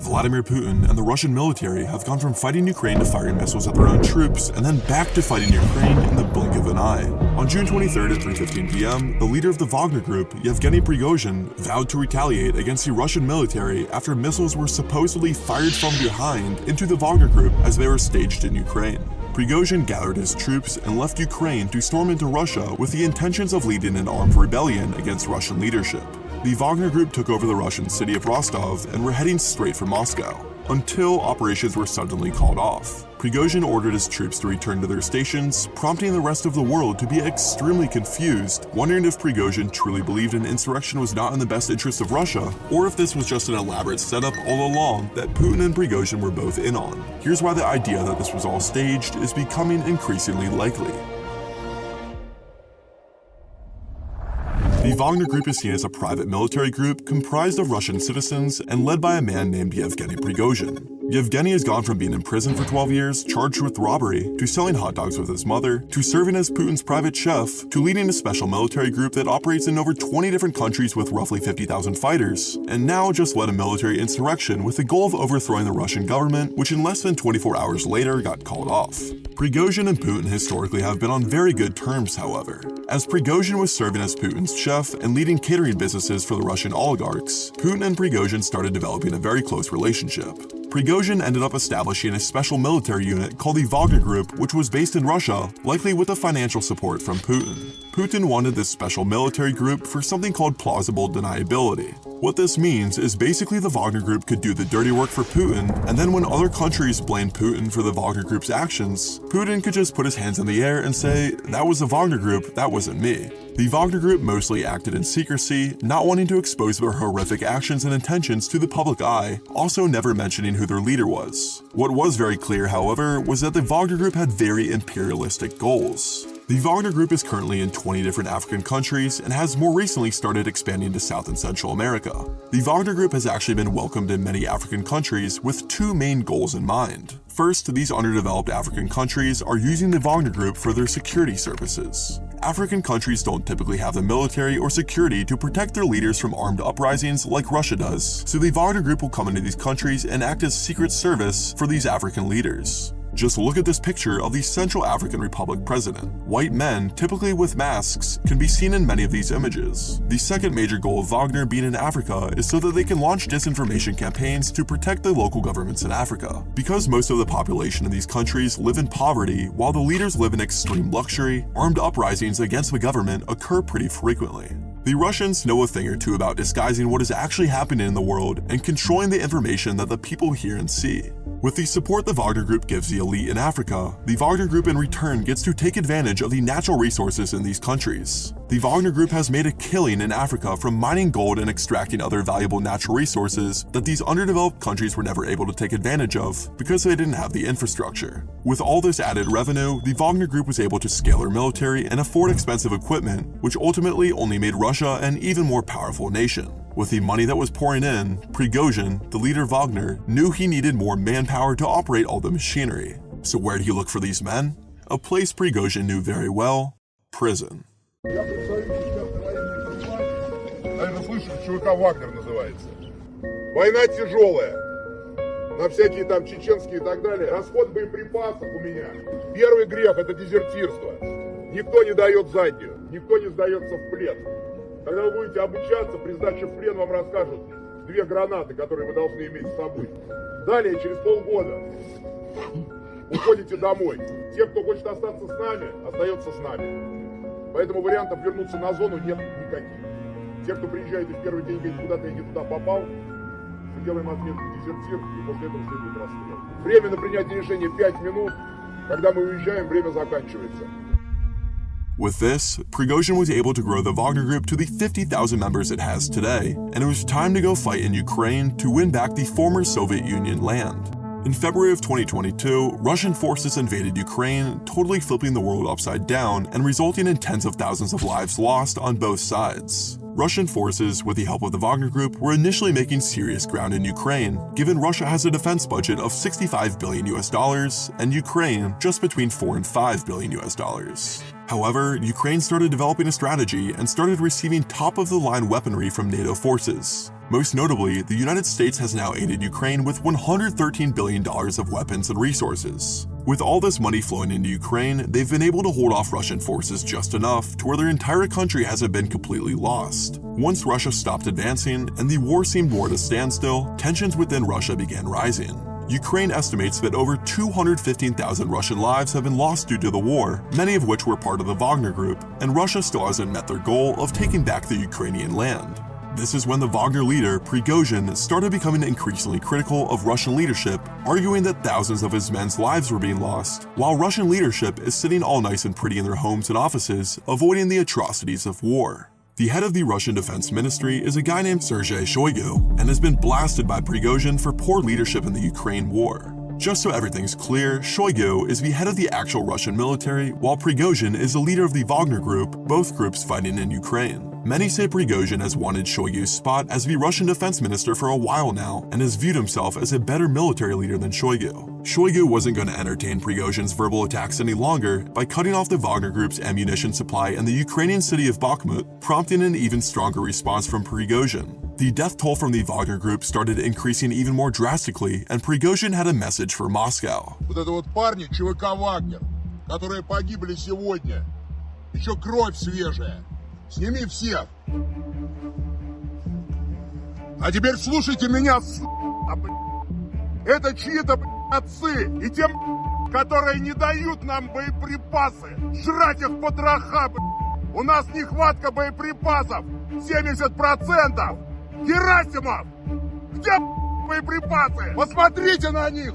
Vladimir Putin and the Russian military have gone from fighting Ukraine to firing missiles at their own troops, and then back to fighting Ukraine in the blink of an eye. On June 23rd at 3:15 p.m., the leader of the Wagner Group, Yevgeny Prigozhin, vowed to retaliate against the Russian military after missiles were supposedly fired from behind into the Wagner Group as they were staged in Ukraine. Prigozhin gathered his troops and left Ukraine to storm into Russia with the intentions of leading an armed rebellion against Russian leadership. The Wagner Group took over the Russian city of Rostov and were heading straight for Moscow, until operations were suddenly called off. Prigozhin ordered his troops to return to their stations, prompting the rest of the world to be extremely confused, wondering if Prigozhin truly believed an insurrection was not in the best interest of Russia, or if this was just an elaborate setup all along that Putin and Prigozhin were both in on. Here's why the idea that this was all staged is becoming increasingly likely. The Wagner Group is seen as a private military group comprised of Russian citizens and led by a man named Yevgeny Prigozhin. Yevgeny has gone from being in prison for 12 years, charged with robbery, to selling hot dogs with his mother, to serving as Putin's private chef, to leading a special military group that operates in over 20 different countries with roughly 50,000 fighters, and now just led a military insurrection with the goal of overthrowing the Russian government, which in less than 24 hours later got called off. Prigozhin and Putin historically have been on very good terms, however. As Prigozhin was serving as Putin's chef and leading catering businesses for the Russian oligarchs, Putin and Prigozhin started developing a very close relationship. Prigozhin ended up establishing a special military unit called the Wagner Group, which was based in Russia, likely with the financial support from Putin. Putin wanted this special military group for something called plausible deniability. What this means is basically the Wagner Group could do the dirty work for Putin, and then when other countries blamed Putin for the Wagner Group's actions, Putin could just put his hands in the air and say, "That was the Wagner Group, that wasn't me." The Wagner Group mostly acted in secrecy, not wanting to expose their horrific actions and intentions to the public eye, also never mentioning who their leader was. What was very clear, however, was that the Wagner Group had very imperialistic goals. The Wagner Group is currently in 20 different African countries and has more recently started expanding to South and Central America. The Wagner Group has actually been welcomed in many African countries with two main goals in mind. First, these underdeveloped African countries are using the Wagner Group for their security services. African countries don't typically have the military or security to protect their leaders from armed uprisings like Russia does, so the Wagner Group will come into these countries and act as secret service for these African leaders. Just look at this picture of the Central African Republic president. White men, typically with masks, can be seen in many of these images. The second major goal of Wagner being in Africa is so that they can launch disinformation campaigns to protect the local governments in Africa. Because most of the population in these countries live in poverty, while the leaders live in extreme luxury, armed uprisings against the government occur pretty frequently. The Russians know a thing or two about disguising what is actually happening in the world and controlling the information that the people hear and see. With the support the Wagner Group gives the elite in Africa, the Wagner Group in return gets to take advantage of the natural resources in these countries. The Wagner Group has made a killing in Africa from mining gold and extracting other valuable natural resources that these underdeveloped countries were never able to take advantage of because they didn't have the infrastructure. With all this added revenue, the Wagner Group was able to scale their military and afford expensive equipment, which ultimately only made Russia an even more powerful nation. With the money that was pouring in, Prigozhin, the leader of Wagner, knew he needed more manpower to operate all the machinery. So where did he look for these men? A place Prigozhin knew very well: prison. Наверное, слышали, ЧВК «Вагнер» называется. Война тяжелая. На всякие там чеченские и так далее. Расход боеприпасов у меня. Первый грех – это дезертирство. Никто не дает заднюю. Никто не сдается в плен. Когда вы будете обучаться, при сдаче в плен вам расскажут 2 гранаты, которые вы должны иметь с собой. Далее, через полгода, уходите домой. Те, кто хочет остаться с нами, остается с нами. Поэтому вариантов вернуться на зону нет никаких. Те, кто приезжает и в первый день говорит, куда-то я не туда попал, мы делаем отметку дезертир, и после этого следует расстрел. Время на принятие решения 5 минут. Когда мы уезжаем, время заканчивается. With this, Prigozhin was able to grow the Wagner Group to the 50,000 members it has today, and it was time to go fight in Ukraine to win back the former Soviet Union land. In February of 2022, Russian forces invaded Ukraine, totally flipping the world upside down and resulting in tens of thousands of lives lost on both sides. Russian forces, with the help of the Wagner Group, were initially making serious ground in Ukraine, given Russia has a defense budget of $65 billion and Ukraine just between $4 and $5 billion. However, Ukraine started developing a strategy and started receiving top-of-the-line weaponry from NATO forces. Most notably, the United States has now aided Ukraine with $113 billion of weapons and resources. With all this money flowing into Ukraine, they've been able to hold off Russian forces just enough to where their entire country hasn't been completely lost. Once Russia stopped advancing and the war seemed more at a standstill, tensions within Russia began rising. Ukraine estimates that over 215,000 Russian lives have been lost due to the war, many of which were part of the Wagner Group, and Russia still hasn't met their goal of taking back the Ukrainian land. This is when the Wagner leader, Prigozhin, started becoming increasingly critical of Russian leadership, arguing that thousands of his men's lives were being lost, while Russian leadership is sitting all nice and pretty in their homes and offices, avoiding the atrocities of war. The head of the Russian Defense Ministry is a guy named Sergei Shoigu, and has been blasted by Prigozhin for poor leadership in the Ukraine war. Just so everything's clear, Shoigu is the head of the actual Russian military, while Prigozhin is the leader of the Wagner Group, both groups fighting in Ukraine. Many say Prigozhin has wanted Shoigu's spot as the Russian defense minister for a while now, and has viewed himself as a better military leader than Shoigu. Shoigu wasn't going to entertain Prigozhin's verbal attacks any longer by cutting off the Wagner Group's ammunition supply in the Ukrainian city of Bakhmut, prompting an even stronger response from Prigozhin. The death toll from the Wagner Group started increasing even more drastically, and Prigozhin had a message for Moscow. Вот это вот парни ЧВК Вагнер, которые погибли сегодня, еще кровь свежая. Сними всех. А теперь слушайте меня, это чьи-то отцы и тем, которые не дают нам боеприпасы. Жрать их потроха, У нас нехватка боеприпасов. 70%. Герасимов! Где боеприпасы? Посмотрите на них!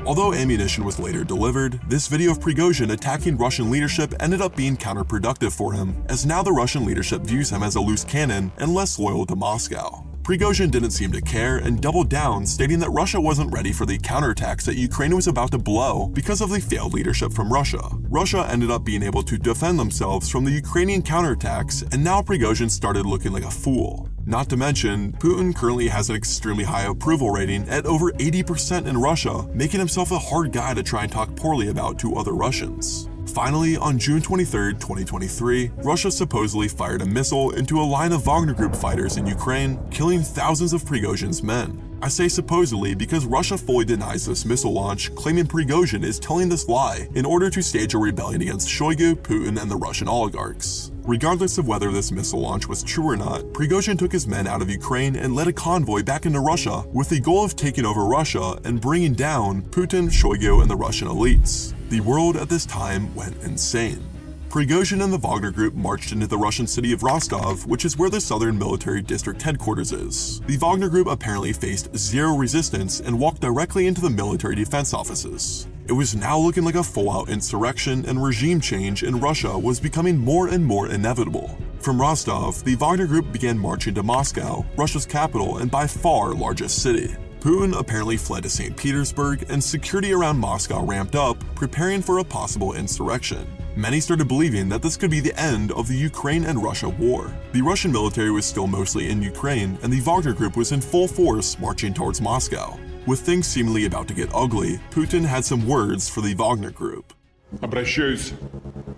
Although ammunition was later delivered, this video of Prigozhin attacking Russian leadership ended up being counterproductive for him, as now the Russian leadership views him as a loose cannon and less loyal to Moscow. Prigozhin didn't seem to care and doubled down, stating that Russia wasn't ready for the counterattacks that Ukraine was about to blow because of the failed leadership from Russia. Russia ended up being able to defend themselves from the Ukrainian counterattacks, and now Prigozhin started looking like a fool. Not to mention, Putin currently has an extremely high approval rating at over 80% in Russia, making himself a hard guy to try and talk poorly about to other Russians. Finally, on June 23, 2023, Russia supposedly fired a missile into a line of Wagner Group fighters in Ukraine, killing thousands of Prigozhin's men. I say supposedly because Russia fully denies this missile launch, claiming Prigozhin is telling this lie in order to stage a rebellion against Shoigu, Putin, and the Russian oligarchs. Regardless of whether this missile launch was true or not, Prigozhin took his men out of Ukraine and led a convoy back into Russia with the goal of taking over Russia and bringing down Putin, Shoigu, and the Russian elites. The world at this time went insane. Prigozhin and the Wagner Group marched into the Russian city of Rostov, which is where the Southern Military District headquarters is. The Wagner Group apparently faced zero resistance and walked directly into the military defense offices. It was now looking like a full-out insurrection, and regime change in Russia was becoming more and more inevitable. From Rostov, the Wagner Group began marching to Moscow, Russia's capital and by far largest city. Putin apparently fled to St. Petersburg, and security around Moscow ramped up, preparing for a possible insurrection. Many started believing that this could be the end of the Ukraine and Russia war. The Russian military was still mostly in Ukraine, and the Wagner Group was in full force marching towards Moscow. With things seemingly about to get ugly, Putin had some words for the Wagner Group. Обращаюсь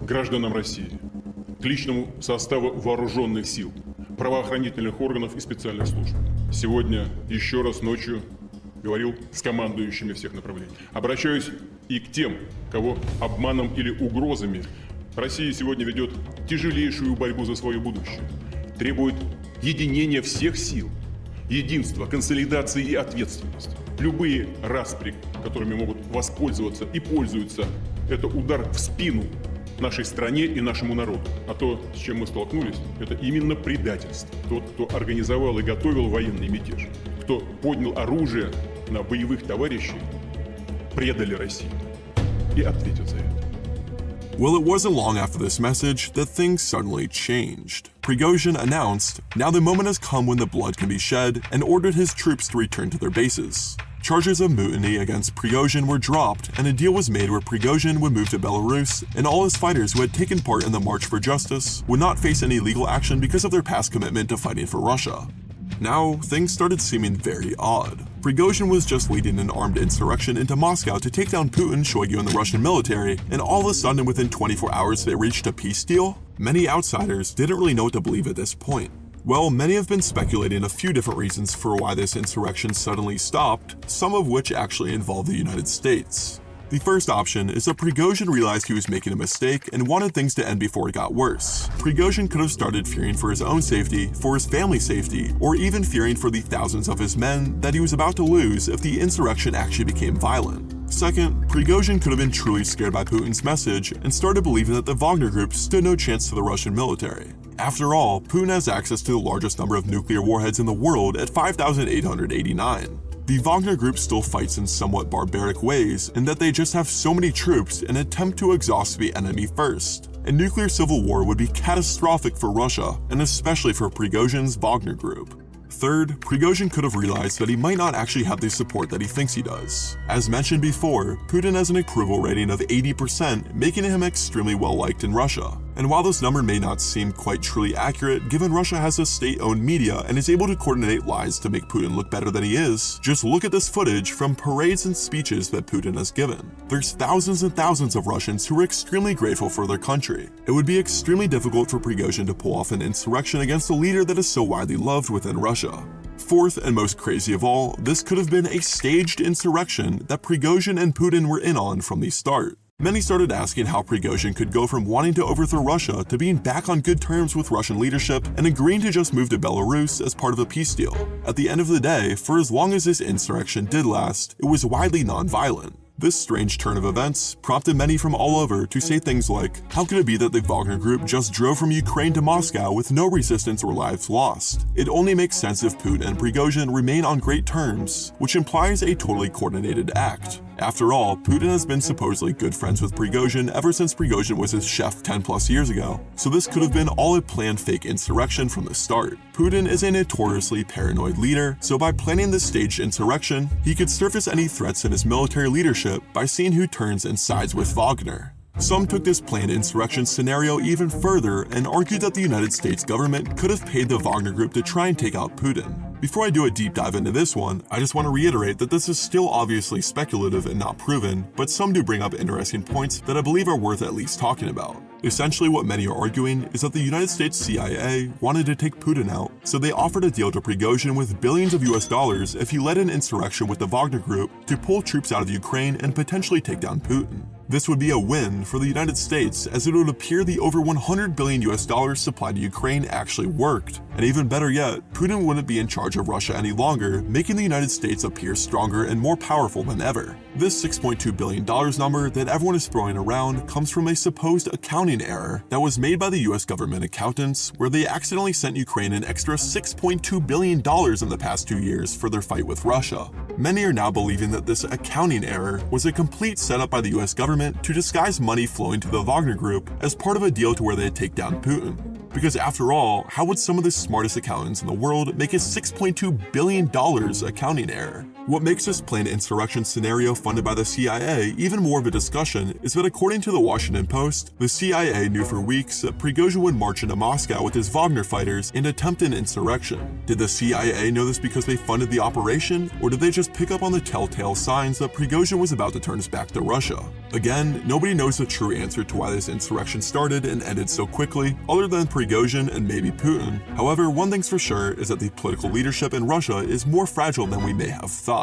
к гражданам России, к личному составу вооруженных сил, правоохранительных органов и специальных служб. Сегодня еще раз ночью говорил с командующими всех направлений. Обращаюсь и к тем, кого обманом или угрозами Россия сегодня ведет тяжелейшую борьбу за свое будущее, требует единения всех сил, единства, консолидации и ответственности. Любые распри, которыми могут воспользоваться и пользуются, это удар в спину нашей стране и нашему народу. А то, с чем мы столкнулись, это именно предательство. Тот, кто организовал и готовил военный мятеж, кто поднял оружие на боевых товарищей, предали Россию и ответят за это. Well, it wasn't long after this message that things suddenly changed. Prigozhin announced, now the moment has come when the blood can be shed, and ordered his troops to return to their bases. Charges of mutiny against Prigozhin were dropped, and a deal was made where Prigozhin would move to Belarus, and all his fighters who had taken part in the March for Justice would not face any legal action because of their past commitment to fighting for Russia. Now, things started seeming very odd. Prigozhin was just leading an armed insurrection into Moscow to take down Putin, Shoigu, and the Russian military, and all of a sudden within 24 hours they reached a peace deal? Many outsiders didn't really know what to believe at this point. Well, many have been speculating a few different reasons for why this insurrection suddenly stopped, some of which actually involve the United States. The first option is that Prigozhin realized he was making a mistake and wanted things to end before it got worse. Prigozhin could have started fearing for his own safety, for his family's safety, or even fearing for the thousands of his men that he was about to lose if the insurrection actually became violent. Second, Prigozhin could have been truly scared by Putin's message and started believing that the Wagner Group stood no chance to the Russian military. After all, Putin has access to the largest number of nuclear warheads in the world at 5,889. The Wagner Group still fights in somewhat barbaric ways in that they just have so many troops and attempt to exhaust the enemy first. A nuclear civil war would be catastrophic for Russia, and especially for Prigozhin's Wagner Group. Third, Prigozhin could have realized that he might not actually have the support that he thinks he does. As mentioned before, Putin has an approval rating of 80%, making him extremely well liked in Russia. And while this number may not seem quite truly accurate, given Russia has a state-owned media and is able to coordinate lies to make Putin look better than he is, just look at this footage from parades and speeches that Putin has given. There's thousands and thousands of Russians who are extremely grateful for their country. It would be extremely difficult for Prigozhin to pull off an insurrection against a leader that is so widely loved within Russia. Fourth, and most crazy of all, this could have been a staged insurrection that Prigozhin and Putin were in on from the start. Many started asking how Prigozhin could go from wanting to overthrow Russia to being back on good terms with Russian leadership and agreeing to just move to Belarus as part of a peace deal. At the end of the day, for as long as this insurrection did last, it was widely non-violent. This strange turn of events prompted many from all over to say things like, how could it be that the Wagner Group just drove from Ukraine to Moscow with no resistance or lives lost? It only makes sense if Putin and Prigozhin remain on great terms, which implies a totally coordinated act. After all, Putin has been supposedly good friends with Prigozhin ever since Prigozhin was his chef 10 plus years ago, so this could have been all a planned fake insurrection from the start. Putin is a notoriously paranoid leader, so by planning this staged insurrection, he could surface any threats in his military leadership by seeing who turns and sides with Wagner. Some took this planned insurrection scenario even further and argued that the United States government could have paid the Wagner Group to try and take out Putin. Before I do a deep dive into this one, I just want to reiterate that this is still obviously speculative and not proven, but some do bring up interesting points that I believe are worth at least talking about. Essentially what many are arguing is that the United States CIA wanted to take Putin out, so they offered a deal to Prigozhin with billions of US dollars if he led an insurrection with the Wagner Group to pull troops out of Ukraine and potentially take down Putin. This would be a win for the United States, as it would appear the over $100 billion supplied to Ukraine actually worked. And even better yet, Putin wouldn't be in charge of Russia any longer, making the United States appear stronger and more powerful than ever. This $6.2 billion number that everyone is throwing around comes from a supposed accounting error that was made by the US government accountants, where they accidentally sent Ukraine an extra $6.2 billion in the past 2 years for their fight with Russia. Many are now believing that this accounting error was a complete setup by the US government to disguise money flowing to the Wagner Group as part of a deal to where they'd take down Putin. Because after all, how would some of the smartest accountants in the world make a $6.2 billion accounting error? What makes this planned insurrection scenario funded by the CIA even more of a discussion is that according to the Washington Post, the CIA knew for weeks that Prigozhin would march into Moscow with his Wagner fighters and attempt an insurrection. Did the CIA know this because they funded the operation, or did they just pick up on the telltale signs that Prigozhin was about to turn his back to Russia? Again, nobody knows the true answer to why this insurrection started and ended so quickly, other than Prigozhin and maybe Putin. However, one thing's for sure is that the political leadership in Russia is more fragile than we may have thought.